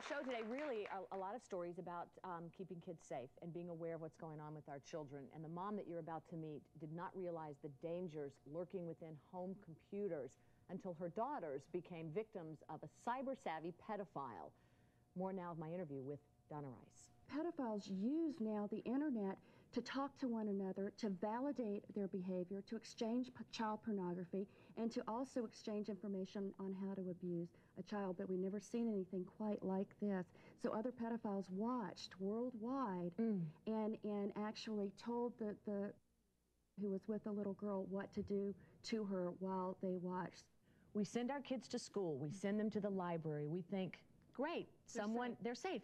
show today, really a lot of stories about keeping kids safe and being aware of what's going on with our children. And the mom that you're about to meet did not realize the dangers lurking within home computers until her daughters became victims of a cyber-savvy pedophile. More now of my interview with Donna. Pedophiles use now the internet to talk to one another, to validate their behavior, to exchange child pornography, and to also exchange information on how to abuse a child. But we've never seen anything quite like this. So other pedophiles watched worldwide and actually told the who was with the little girl what to do to her while they watched. We send our kids to school. We send them to the library. We think, great, they're safe.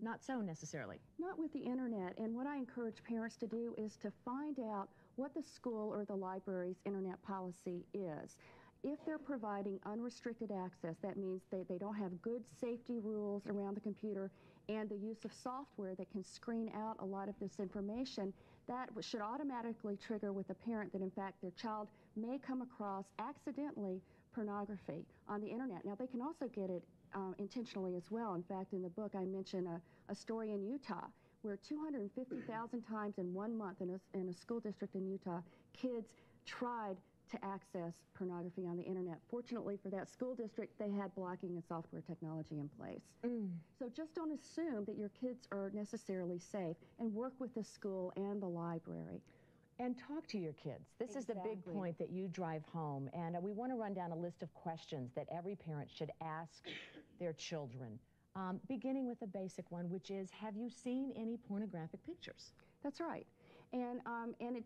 Not so necessarily. Not with the internet. And what I encourage parents to do is to find out what the school or the library's internet policy is. If they're providing unrestricted access, that means they don't have good safety rules around the computer and the use of software that can screen out a lot of this information, that should automatically trigger with a parent that in fact their child may come across accidentally pornography on the internet. Now they can also get it intentionally as well. In fact, in the book I mention a story in Utah where 250,000 times in 1 month in a school district in Utah, kids tried to access pornography on the internet. Fortunately for that school district, they had blocking and software technology in place. So just don't assume that your kids are necessarily safe, and work with the school and the library. And talk to your kids. This is the big point that you drive home. And we want to run down a list of questions that every parent should ask their children, beginning with a basic one, which is, have you seen any pornographic pictures? That's right. And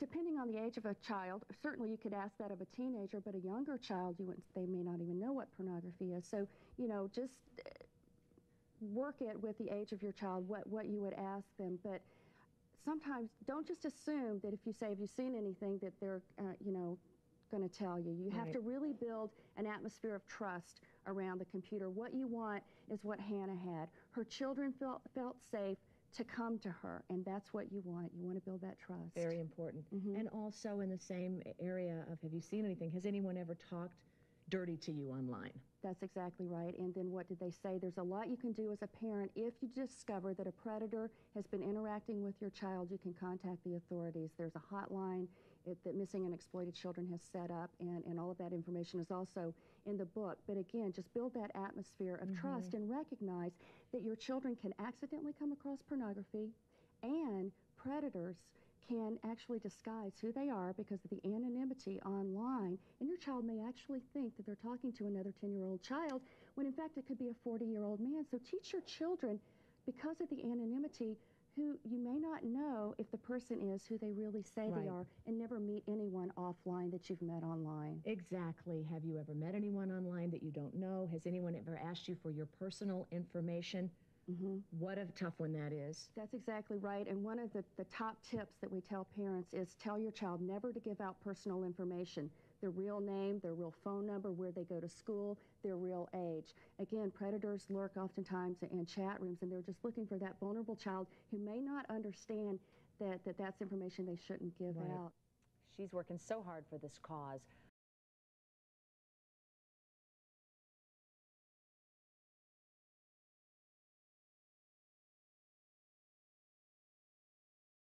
depending on the age of a child, certainly you could ask that of a teenager, but a younger child, they may not even know what pornography is. So, you know, just work it with the age of your child, what you would ask them. But sometimes don't just assume that if you say, have you seen anything, that they're, you know, going to tell you. You have to really build an atmosphere of trust around the computer. What you want is what Hannah had. Her children felt safe to come to her, and that's what you want. You want to build that trust. Very important. And also in the same area of, have you seen anything? Has anyone ever talked dirty to you online? That's exactly right. And then what did they say? There's a lot you can do as a parent. If you discover that a predator has been interacting with your child, you can contact the authorities. There's a hotline that Missing and Exploited Children has set up, and all of that information is also in the book. But again, just build that atmosphere of trust and recognize that your children can accidentally come across pornography, and predators can actually disguise who they are because of the anonymity online, and your child may actually think that they're talking to another 10-year-old child when in fact it could be a 40-year-old man. So teach your children, because of the anonymity, who you may not know if the person is who they really say they are, and never meet anyone offline that you've met online. Exactly. Have you ever met anyone online that you don't know? Has anyone ever asked you for your personal information? What a tough one that is. That's exactly right. And one of the top tips that we tell parents is tell your child never to give out personal information. Their real name, their real phone number, where they go to school, their real age. Again, predators lurk oftentimes in chat rooms, and they're just looking for that vulnerable child who may not understand that that's information they shouldn't give out. She's working so hard for this cause.